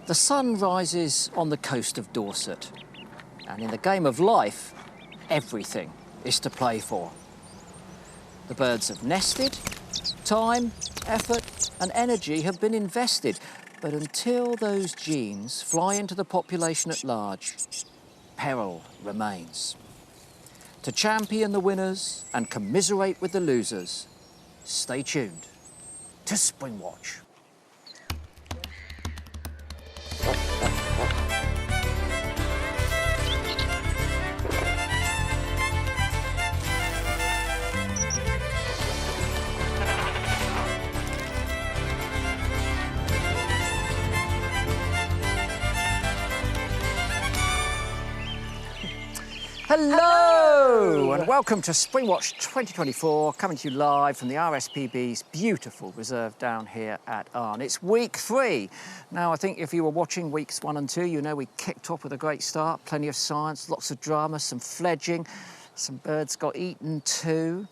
The sun rises on the coast of Dorset, and in the game of life, everything is to play for. The birds have nested, time, effort and energy have been invested, but until those genes fly into the population at large, peril remains. To champion the winners and commiserate with the losers, stay tuned to Springwatch. Hello and welcome to Springwatch 2024, coming to you live from the RSPB's beautiful reserve down here at Arne. It's week 3. Now, I think if you were watching weeks 1 and 2, you know we kicked off with a great start, plenty of science, lots of drama, some fledging, some birds got eaten too.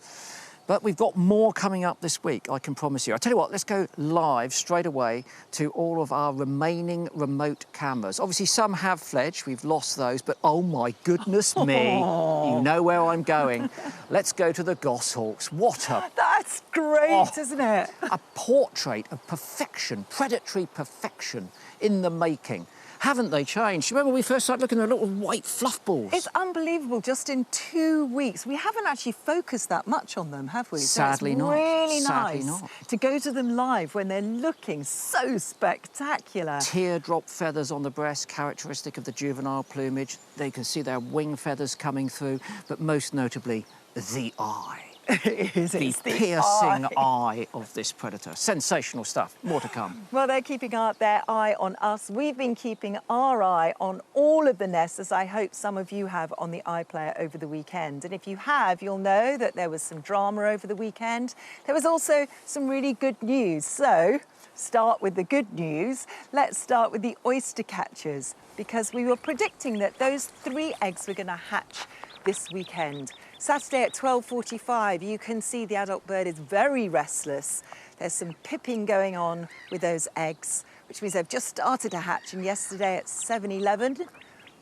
But we've got more coming up this week, I can promise you. I tell you what, let's go live straight away to all of our remaining remote cameras. Obviously, some have fledged, we've lost those, but oh my goodness me, you know where I'm going. Let's go to the goshawks. What a... That's great, isn't it? A portrait of perfection, predatory perfection in the making. Haven't they changed? Remember we first started looking at little white fluff balls? It's unbelievable, just in 2 weeks. We haven't actually focused that much on them, have we? Sadly so it's not. Really Sadly nice not. to go to them live when they're looking so spectacular. Teardrop feathers on the breast, characteristic of the juvenile plumage. They can see their wing feathers coming through, but most notably, the eye. It's the piercing eye of this predator. Sensational stuff. More to come. Well, they're keeping their eye on us. We've been keeping our eye on all of the nests, as I hope some of you have on the iPlayer over the weekend. And if you have, you'll know that there was some drama over the weekend. There was also some really good news. So, start with the good news. Let's start with the oyster catchers, because we were predicting that those 3 eggs were going to hatch this weekend. Saturday at 12:45, you can see the adult bird is very restless. There's some pipping going on with those eggs, which means they've just started to hatch. And yesterday at 7:11,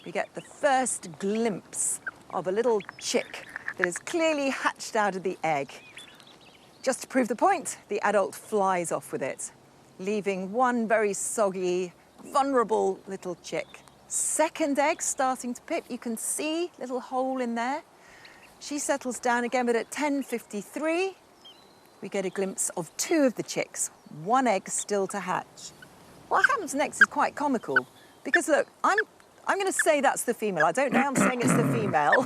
we get the first glimpse of a little chick that has clearly hatched out of the egg. Just to prove the point, the adult flies off with it, leaving one very soggy, vulnerable little chick. Second egg starting to pip. You can see a little hole in there. She settles down again, but at 10:53, we get a glimpse of 2 of the chicks, 1 egg still to hatch. What happens next is quite comical, because look, I'm going to say that's the female. I don't know, I'm saying it's the female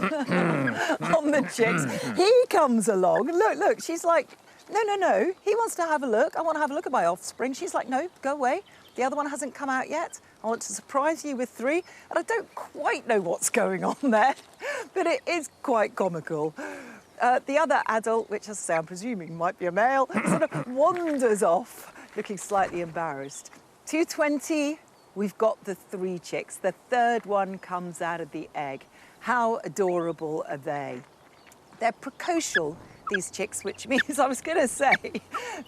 on the chicks. He comes along, look, she's like, no, he wants to have a look. I want to have a look at my offspring. She's like, no, go away. The other one hasn't come out yet. I want to surprise you with 3. And I don't quite know what's going on there, but it is quite comical. The other adult, which as I say, I'm presuming might be a male, sort of wanders off, looking slightly embarrassed. 2:20, we've got the 3 chicks. The third one comes out of the egg. How adorable are they? They're precocial, these chicks, which means, I was going to say,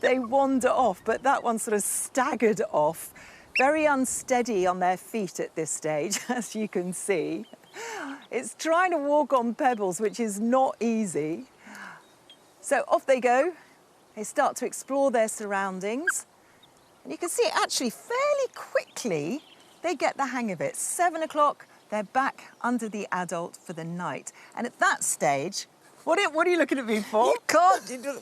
they wander off, but that one sort of staggered off, very unsteady on their feet at this stage, as you can see. It's trying to walk on pebbles, which is not easy. So off they go. They start to explore their surroundings. And you can see, actually, fairly quickly, they get the hang of it. 7 o'clock, they're back under the adult for the night. And at that stage, what are you looking at me for?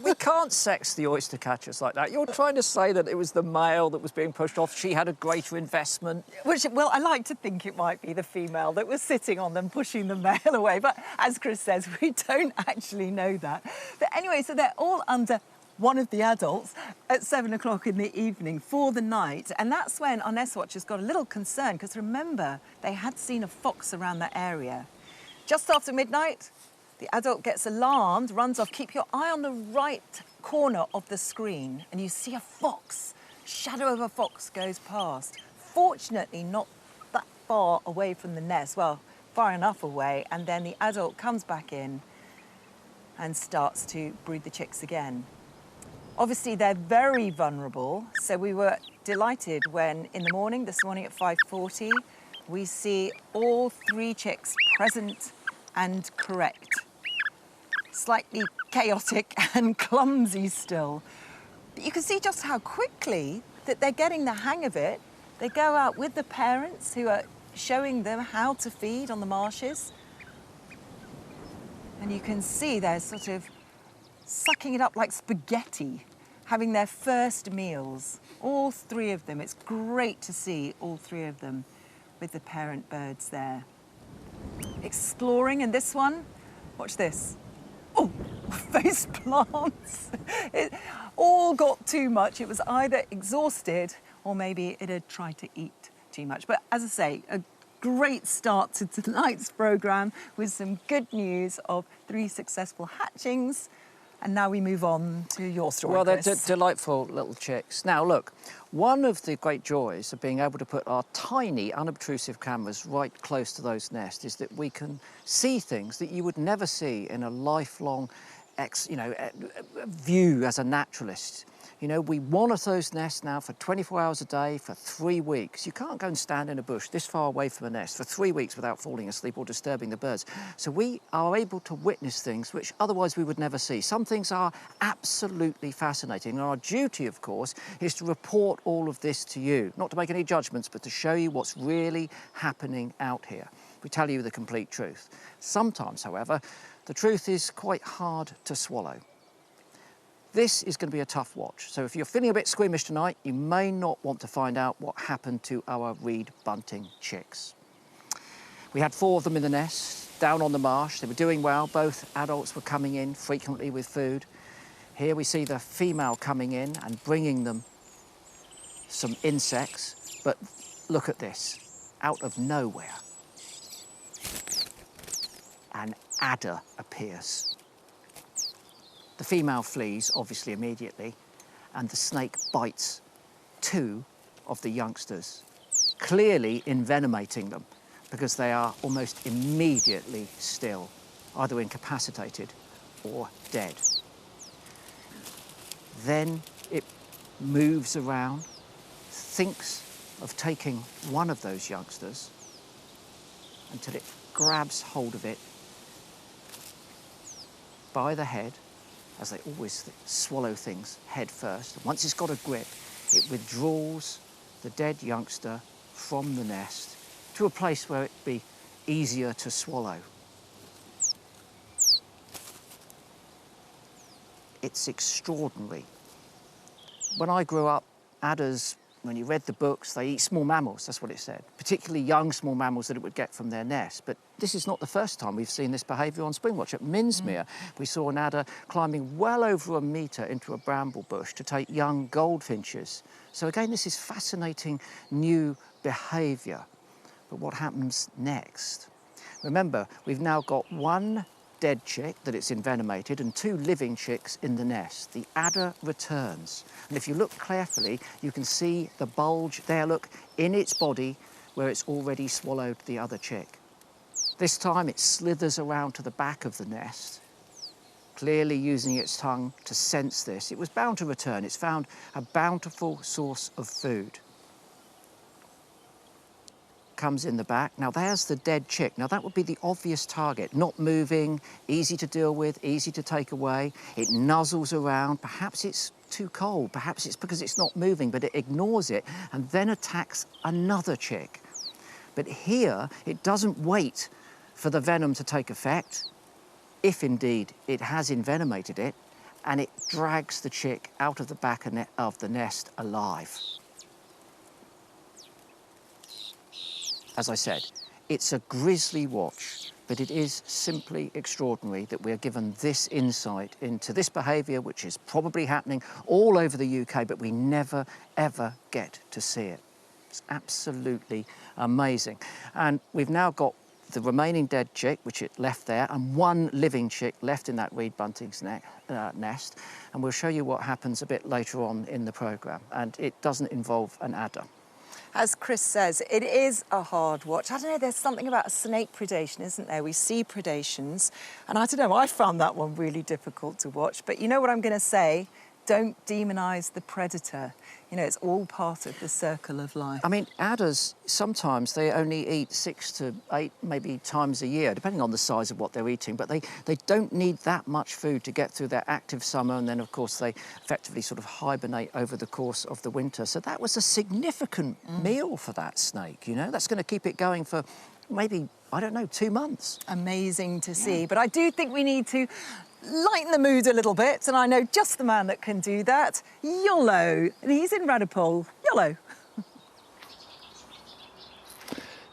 We can't sex the oyster catchers like that. You're trying to say that it was the male that was being pushed off. She had a greater investment. Well, I like to think it might be the female that was sitting on them, pushing the male away. But as Chris says, we don't actually know that. But anyway, so they're all under one of the adults at 7 o'clock in the evening for the night. And that's when our nest watchers got a little concerned, because remember, they had seen a fox around that area. Just after midnight, the adult gets alarmed, runs off. Keep your eye on the right corner of the screen, and you see a fox. Shadow of a fox goes past. Fortunately, not that far away from the nest. Well, far enough away, and then the adult comes back in and starts to brood the chicks again. Obviously, they're very vulnerable, so we were delighted when in the morning, this morning at 5:40, we see all 3 chicks present and correct. Slightly chaotic and clumsy still. But you can see just how quickly that they're getting the hang of it. They go out with the parents who are showing them how to feed on the marshes. And you can see they're sort of sucking it up like spaghetti, having their first meals. All 3 of them. It's great to see all 3 of them with the parent birds there. Exploring, and this one, watch this. Oh, face plants. It all got too much. It was either exhausted or maybe it had tried to eat too much. But as I say, a great start to tonight's programme with some good news of 3 successful hatchings. And now we move on to your story, Well, they're Chris. delightful little chicks. Now, look, one of the great joys of being able to put our tiny, unobtrusive cameras right close to those nests is that we can see things that you would never see in a lifelong, view as a naturalist. You know, we monitor those nests now for 24 hours a day for 3 weeks. You can't go and stand in a bush this far away from a nest for 3 weeks without falling asleep or disturbing the birds. So we are able to witness things which otherwise we would never see. Some things are absolutely fascinating. And our duty, of course, is to report all of this to you. Not to make any judgments, but to show you what's really happening out here. We tell you the complete truth. Sometimes, however, the truth is quite hard to swallow. This is going to be a tough watch, so if you're feeling a bit squeamish tonight, you may not want to find out what happened to our reed bunting chicks. We had 4 of them in the nest, down on the marsh. They were doing well. Both adults were coming in frequently with food. Here we see the female coming in and bringing them some insects, but look at this. Out of nowhere, an adder appears. The female flees, obviously, immediately, and the snake bites 2 of the youngsters, clearly envenomating them because they are almost immediately still, either incapacitated or dead. Then it moves around, thinks of taking one of those youngsters until it grabs hold of it by the head, as they always swallow things head first. Once it's got a grip, it withdraws the dead youngster from the nest to a place where it'd be easier to swallow. It's extraordinary. When I grew up, adders, when you read the books, they eat small mammals, that's what it said, particularly young small mammals that it would get from their nest. But this is not the first time we've seen this behaviour on Springwatch. At Minsmere, we saw an adder climbing well over a metre into a bramble bush to take young goldfinches. So again, this is fascinating new behaviour. But what happens next? Remember, we've now got 1 dead chick that it's envenomated and 2 living chicks in the nest. The adder returns. And if you look carefully, you can see the bulge there, look, in its body where it's already swallowed the other chick. This time it slithers around to the back of the nest, clearly using its tongue to sense this. It was bound to return. It's found a bountiful source of food. Comes in the back. Now there's the dead chick. Now that would be the obvious target. Not moving, easy to deal with, easy to take away. It nuzzles around. Perhaps it's too cold. Perhaps it's because it's not moving, but it ignores it and then attacks another chick. But here, it doesn't wait for the venom to take effect, if indeed it has envenomated it, and it drags the chick out of the back of the nest alive. As I said, it's a grisly watch, but it is simply extraordinary that we're given this insight into this behaviour, which is probably happening all over the UK, but we never, ever get to see it. It's absolutely amazing. And we've now got the remaining dead chick, which it left there, and 1 living chick left in that reed bunting's nest. And we'll show you what happens a bit later on in the programme. And it doesn't involve an adder. As Chris says, it is a hard watch. I don't know, there's something about snake predation, isn't there? We see predations, and I don't know, I found that one really difficult to watch. But you know what I'm going to say? don't demonise the predator. You know, it's all part of the circle of life. I mean, adders, sometimes they only eat 6 to 8, maybe times a year, depending on the size of what they're eating, but they don't need that much food to get through their active summer, and then, of course, they effectively sort of hibernate over the course of the winter. So that was a significant meal for that snake, you know? That's going to keep it going for maybe, I don't know, 2 months. Amazing to see. But I do think we need to lighten the mood a little bit, and I know just the man that can do that, Yolo. And he's in Radipole. Yolo.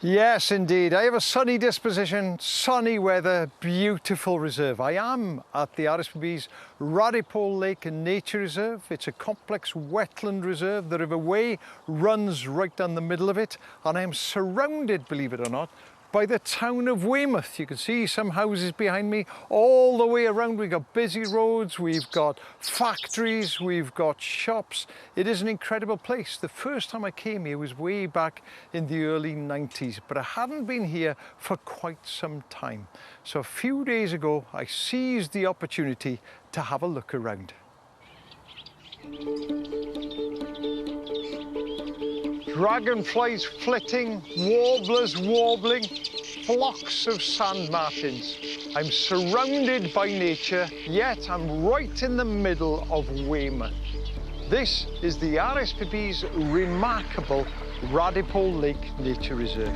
Yes, indeed. I have a sunny disposition, sunny weather, beautiful reserve. I am at the RSPB's Radipole Lake Nature Reserve. It's a complex wetland reserve. The River Wey runs right down the middle of it, and I am surrounded, believe it or not, by the town of Weymouth. You can see some houses behind me all the way around. We've got busy roads, we've got factories, we've got shops. It is an incredible place. The first time I came here was way back in the early 90s, but I hadn't been here for quite some time. So a few days ago, I seized the opportunity to have a look around. Dragonflies flitting, warblers warbling, flocks of sand martins. I'm surrounded by nature, yet I'm right in the middle of Weymouth. This is the RSPB's remarkable Radipole Lake Nature Reserve.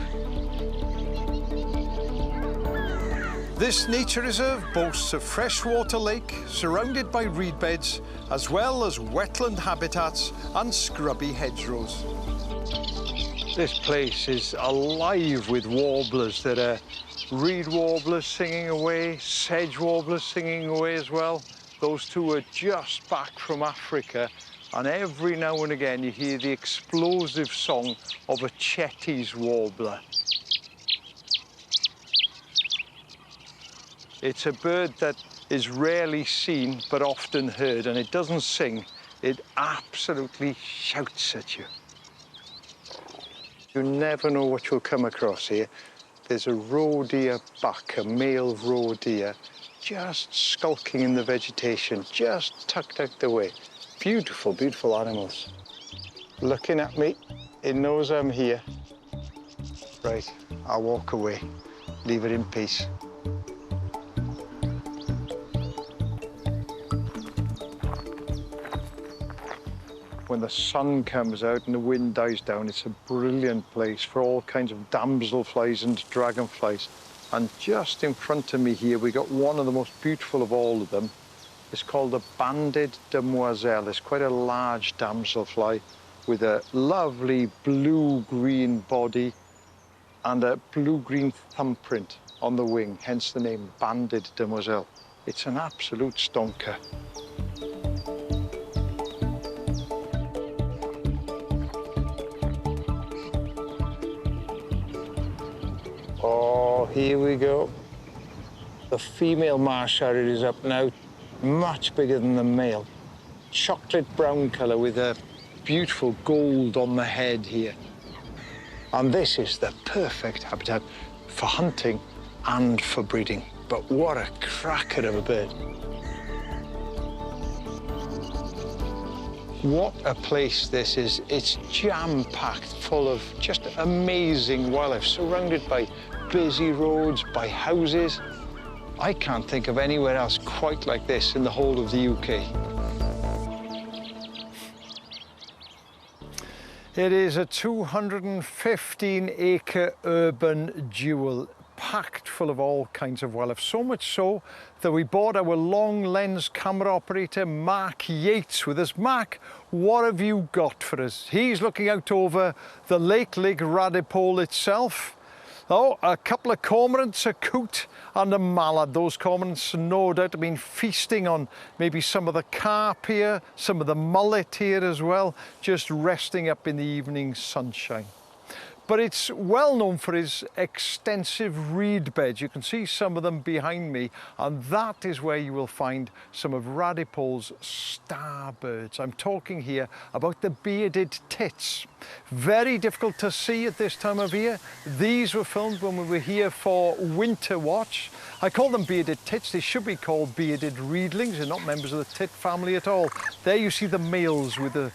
This nature reserve boasts a freshwater lake surrounded by reed beds, as well as wetland habitats and scrubby hedgerows. This place is alive with warblers. There are reed warblers singing away, sedge warblers singing away as well. Those two are just back from Africa, and every now and again you hear the explosive song of a Chetty's warbler. It's a bird that is rarely seen but often heard, and it doesn't sing, it absolutely shouts at you. You never know what you'll come across here. There's a roe deer buck, a male roe deer, just skulking in the vegetation, just tucked away. Beautiful, beautiful animals. Looking at me, it knows I'm here. Right, I'll walk away, leave it in peace. When the sun comes out and the wind dies down, it's a brilliant place for all kinds of damselflies and dragonflies. And just in front of me here, we got one of the most beautiful of all of them. It's called a banded demoiselle. It's quite a large damselfly with a lovely blue-green body and a blue-green thumbprint on the wing, hence the name banded demoiselle. It's an absolute stonker. Oh, here we go. The female marsh harrier is up now, much bigger than the male. Chocolate brown colour with a beautiful gold on the head here. And this is the perfect habitat for hunting and for breeding. But what a cracker of a bird. What a place this is. It's jam-packed full of just amazing wildlife, surrounded by busy roads, by houses. I can't think of anywhere else quite like this in the whole of the UK. It is a 215-acre urban jewel, packed full of all kinds of wildlife. So much so that we brought our long lens camera operator, Mark Yates, with us. Mark, what have you got for us? He's looking out over the Lake Radipole itself. Oh, a couple of cormorants, a coot and a mallard. Those cormorants no doubt have been feasting on maybe some of the carp here, some of the mullet here as well, just resting up in the evening sunshine. but it's well known for its extensive reed beds. You can see some of them behind me, and that is where you will find some of Radipol's star birds. I'm talking here about the bearded tits. Very difficult to see at this time of year. These were filmed when we were here for winter watch. I call them bearded tits. They should be called bearded reedlings. They're not members of the tit family at all. There you see the males with the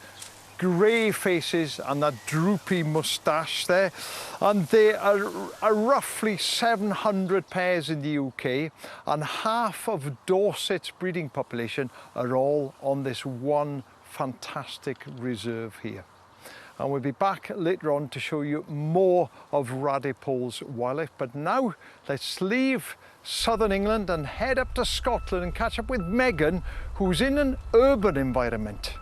grey faces and that droopy moustache there, and there are roughly 700 pairs in the UK, and half of Dorset's breeding population are all on this one fantastic reserve here. And we'll be back later on to show you more of Radipol's wildlife, but now let's leave southern England and head up to Scotland and catch up with Megan, who's in an urban environment.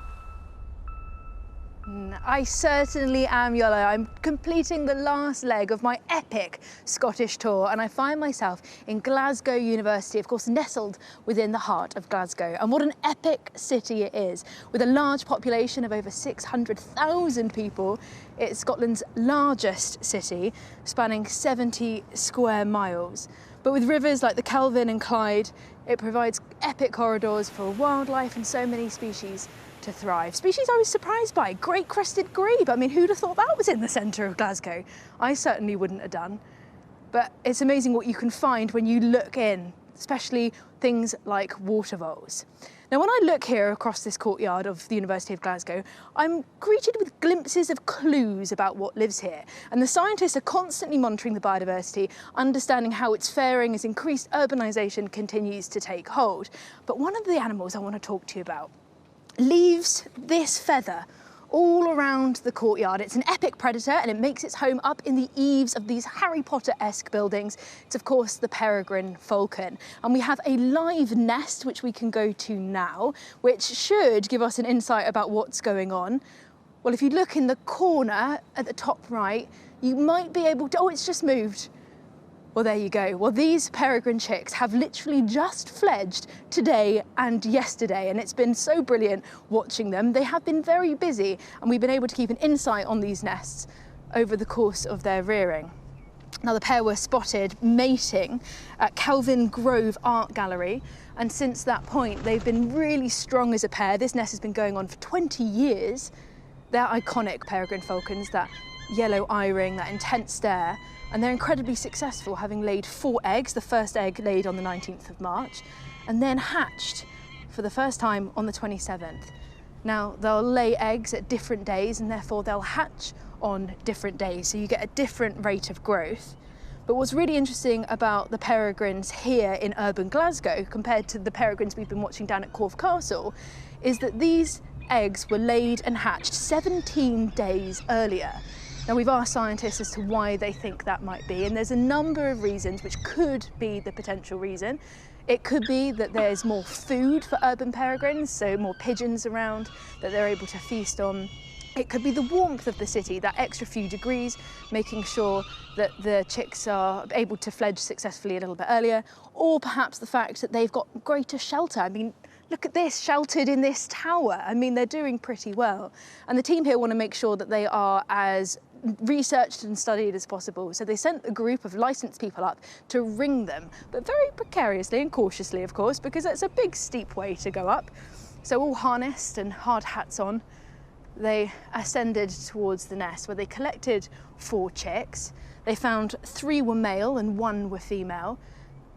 I certainly am, Yolo. I'm completing the last leg of my epic Scottish tour, and I find myself in Glasgow University, of course nestled within the heart of Glasgow. And what an epic city it is. With a large population of over 600,000 people, it's Scotland's largest city, spanning 70 square miles. But with rivers like the Kelvin and Clyde, it provides epic corridors for wildlife and so many species to thrive. Species I was surprised by, great crested grebe. I mean, who'd have thought that was in the centre of Glasgow? I certainly wouldn't have done. But it's amazing what you can find when you look in, especially things like water voles. Now, when I look here across this courtyard of the University of Glasgow, I'm greeted with glimpses of clues about what lives here. And the scientists are constantly monitoring the biodiversity, understanding how it's faring as increased urbanisation continues to take hold. But one of the animals I want to talk to you about leaves this feather all around the courtyard. It's an epic predator, and it makes its home up in the eaves of these Harry Potter-esque buildings. It's of course the peregrine falcon. And we have a live nest which we can go to now, which should give us an insight about what's going on. Well, if you look in the corner at the top right, you might be able to, oh, it's just moved. Well, there you go. Well, these peregrine chicks have literally just fledged today and yesterday, and it's been so brilliant watching them. They have been very busy, and we've been able to keep an insight on these nests over the course of their rearing. Now, the pair were spotted mating at Kelvin Grove Art Gallery, and since that point, they've been really strong as a pair. This nest has been going on for 20 years. They're iconic peregrine falcons, that yellow eye-ring, that intense stare. And they're incredibly successful, having laid 4 eggs, the first egg laid on the 19th of March, and then hatched for the first time on the 27th. Now, they'll lay eggs at different days, and therefore they'll hatch on different days, so you get a different rate of growth. But what's really interesting about the peregrines here in urban Glasgow, compared to the peregrines we've been watching down at Corfe Castle, is that these eggs were laid and hatched 17 days earlier. Now, we've asked scientists as to why they think that might be, and there's a number of reasons which could be the potential reason. It could be that there's more food for urban peregrines, so more pigeons around that they're able to feast on. It could be the warmth of the city, that extra few degrees, making sure that the chicks are able to fledge successfully a little bit earlier, or perhaps the fact that they've got greater shelter. I mean, look at this, sheltered in this tower. I mean, they're doing pretty well. And the team here want to make sure that they are as researched and studied as possible. So they sent a group of licensed people up to ring them, but very precariously and cautiously, of course, because it's a big steep way to go up. So all harnessed and hard hats on, they ascended towards the nest, where they collected 4 chicks. They found 3 were male and 1 were female.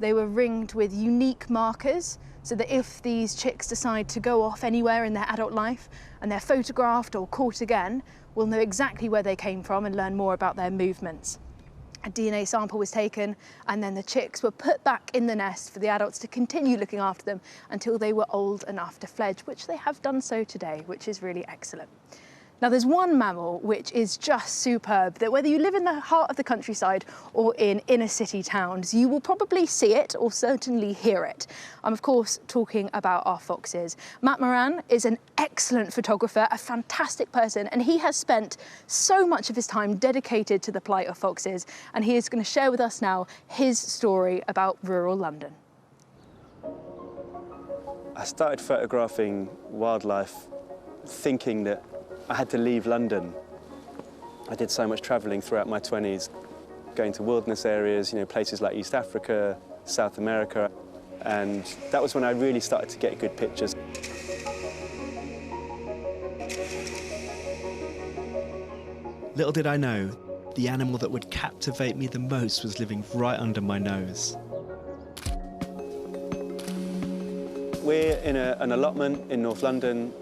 They were ringed with unique markers, so that if these chicks decide to go off anywhere in their adult life and they're photographed or caught again, we'll know exactly where they came from and learn more about their movements. A DNA sample was taken, and then the chicks were put back in the nest for the adults to continue looking after them until they were old enough to fledge, which they have done so today, which is really excellent. Now, there's one mammal which is just superb, that whether you live in the heart of the countryside or in inner city towns, you will probably see it or certainly hear it. I'm of course talking about our foxes. Matt Moran is an excellent photographer, a fantastic person, and he has spent so much of his time dedicated to the plight of foxes, and he is going to share with us now his story about rural London. I started photographing wildlife thinking that I had to leave London I did so much travelling throughout my 20s, going to wilderness areas, you know, places like East Africa, South America, and that was when I really started to get good pictures. Little did I know, the animal that would captivate me the most was living right under my nose. We're in an allotment in North London.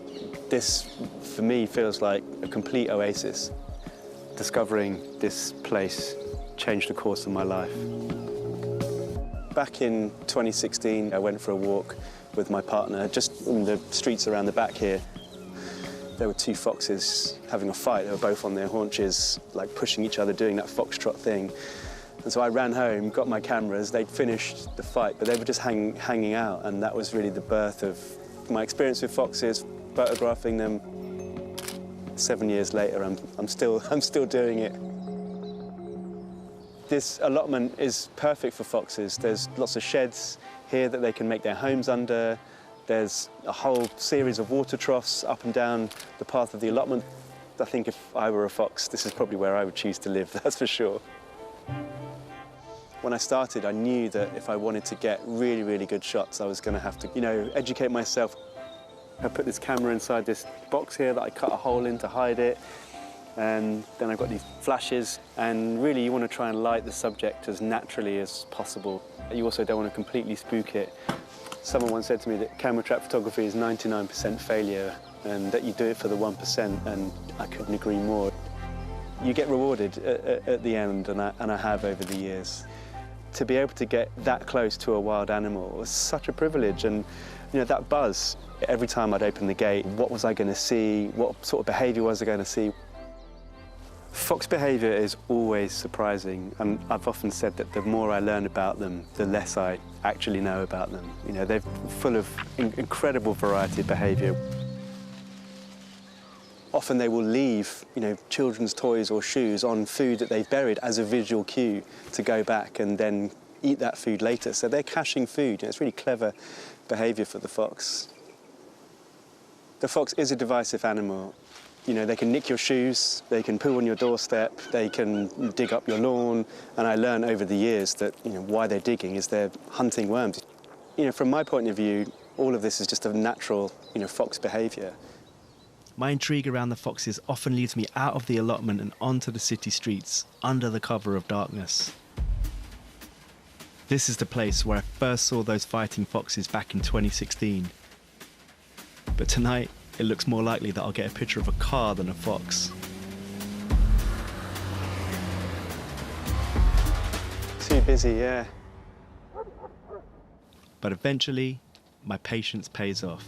This, for me, feels like a complete oasis. Discovering this place changed the course of my life. Back in 2016, I went for a walk with my partner, just in the streets around the back here. There were two foxes having a fight. They were both on their haunches, like pushing each other, doing that foxtrot thing. And so I ran home, got my cameras. They'd finished the fight, but they were just hanging out, and that was really the birth of my experience with foxes, photographing them. 7 years later, I'm still doing it. This allotment is perfect for foxes. There's lots of sheds here that they can make their homes under. There's a whole series of water troughs up and down the path of the allotment. I think if I were a fox, this is probably where I would choose to live, that's for sure. When I started, I knew that if I wanted to get really, really good shots, I was going to have to, you know, educate myself. I put this camera inside this box here that I cut a hole in to hide it. And then I've got these flashes. And really, you want to try and light the subject as naturally as possible. You also don't want to completely spook it. Someone once said to me that camera trap photography is 99% failure and that you do it for the 1%, and I couldn't agree more. You get rewarded at the end, and I have over the years. To be able to get that close to a wild animal was such a privilege, and you know, that buzz, every time I'd open the gate, what was I going to see? What sort of behaviour was I going to see? Fox behaviour is always surprising, and I've often said that the more I learn about them, the less I actually know about them. You know, they're full of incredible variety of behaviour. Often they will leave, you know, children's toys or shoes on food that they've buried as a visual cue to go back and then eat that food later. So they're caching food. You know, it's really clever behaviour for the fox. The fox is a divisive animal. You know, they can nick your shoes, they can poo on your doorstep, they can dig up your lawn. And I learned over the years that, you know, why they're digging is they're hunting worms. You know, from my point of view, all of this is just a natural, you know, fox behaviour. My intrigue around the foxes often leads me out of the allotment and onto the city streets, under the cover of darkness. This is the place where I first saw those fighting foxes back in 2016. But tonight, it looks more likely that I'll get a picture of a car than a fox. Too busy, yeah. But eventually, my patience pays off.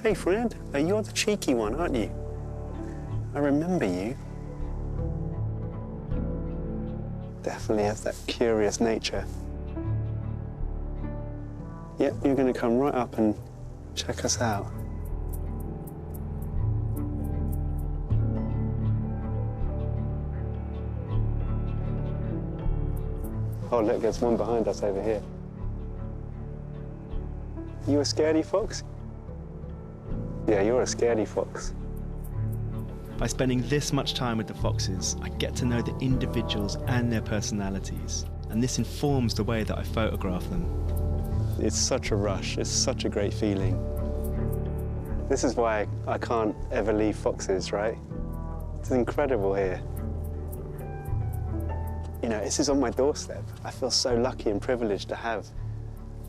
Hey, Fred, you're the cheeky one, aren't you? I remember you. Definitely has that curious nature. Yep, you're going to come right up and check us out. Oh, look, there's one behind us over here. You a scaredy fox? Yeah, you're a scaredy fox. By spending this much time with the foxes, I get to know the individuals and their personalities, and this informs the way that I photograph them. It's such a rush, it's such a great feeling. This is why I can't ever leave foxes, right? It's incredible here. You know, this is on my doorstep. I feel so lucky and privileged to have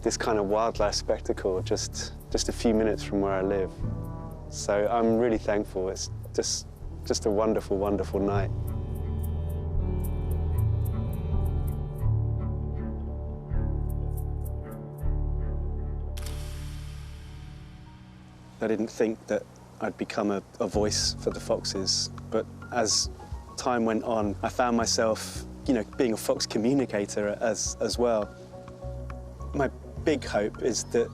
this kind of wildlife spectacle just a few minutes from where I live. So I'm really thankful. It's just a wonderful, wonderful night. I didn't think that I'd become a voice for the foxes, but as time went on, I found myself, you know, being a fox communicator as well. My big hope is that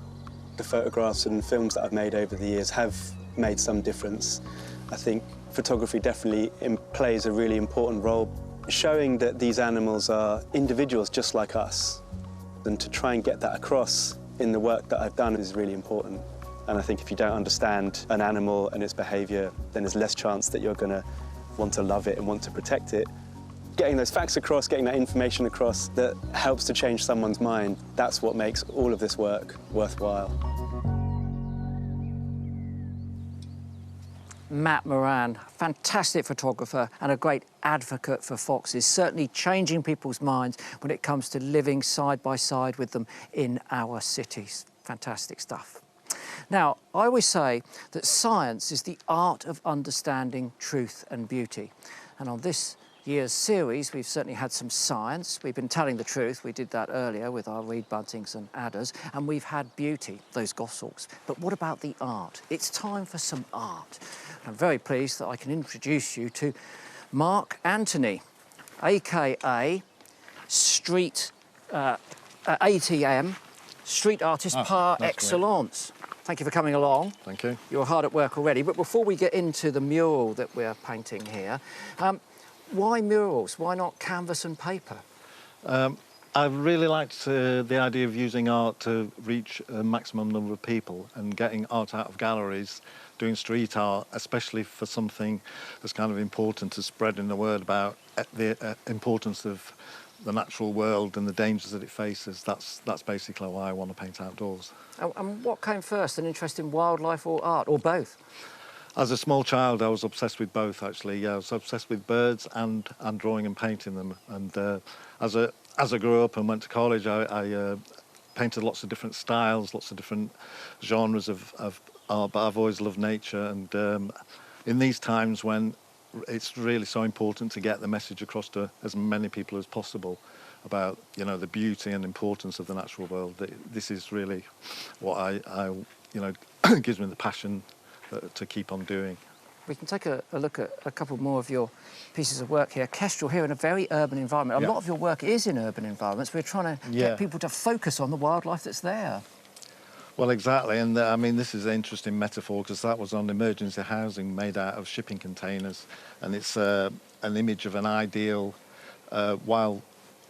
the photographs and films that I've made over the years have made some difference. I think photography definitely plays a really important role, showing that these animals are individuals just like us. And to try and get that across in the work that I've done is really important. And I think if you don't understand an animal and its behaviour, then there's less chance that you're going to want to love it and want to protect it. Getting those facts across, getting that information across that helps to change someone's mind, that's what makes all of this work worthwhile. Matt Moran, fantastic photographer and a great advocate for foxes, certainly changing people's minds when it comes to living side by side with them in our cities. Fantastic stuff. Now, I always say that science is the art of understanding truth and beauty. And on this year's series, we've certainly had some science. We've been telling the truth. We did that earlier with our reed buntings and adders. And we've had beauty, those goshawks. But what about the art? It's time for some art. I'm very pleased that I can introduce you to Mark Anthony, aka Street ATM, Street Artist par excellence. Thank you for coming along. Thank you. You're hard at work already, but before we get into the mural that we're painting here, why murals? Why not canvas and paper? I really liked the idea of using art to reach a maximum number of people and getting art out of galleries, doing street art, especially for something that's kind of important to spreading the word about the importance of the natural world and the dangers that it faces. That's basically why I want to paint outdoors. And what came first, an interest in wildlife or art, or both? As a small child, I was obsessed with both, actually. Yeah, I was obsessed with birds and drawing and painting them. And as I grew up and went to college, I painted lots of different styles, lots of different genres of art, but I've always loved nature. And in these times when it's really so important to get the message across to as many people as possible about, you know, the beauty and importance of the natural world, this is really what I gives me the passion to keep on doing. We can take a look at a couple more of your pieces of work here. Kestrel here in a very urban environment. A lot of your work is in urban environments. We're trying to get people to focus on the wildlife that's there. Well, exactly, and I mean, this is an interesting metaphor because that was on emergency housing made out of shipping containers, and it's an image of an ideal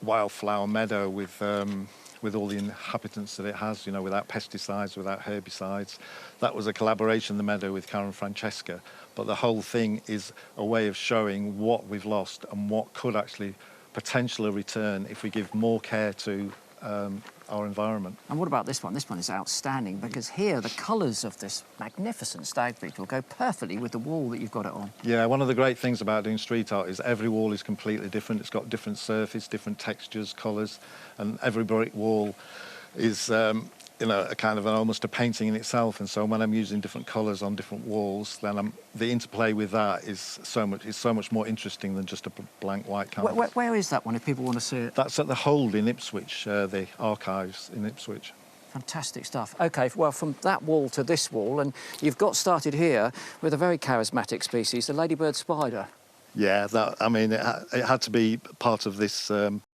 wildflower meadow with all the inhabitants that it has, you know, without pesticides, without herbicides. That was a collaboration, the meadow, with Karen Francesca, but the whole thing is a way of showing what we've lost and what could actually potentially return if we give more care to our environment. And what about this one? This one is outstanding because here the colours of this magnificent stag beetle go perfectly with the wall that you've got it on. Yeah, one of the great things about doing street art is every wall is completely different. It's got different surface, different textures, colours, and every brick wall is a kind of almost a painting in itself. And so when I'm using different colours on different walls, then the interplay with that is so much more interesting than just a blank white canvas. Where is that one if people want to see it? That's at the Hold in Ipswich, the archives in Ipswich. Fantastic stuff. OK, well, from that wall to this wall, and you've got started here with a very charismatic species, the ladybird spider. Yeah, it had to be part of this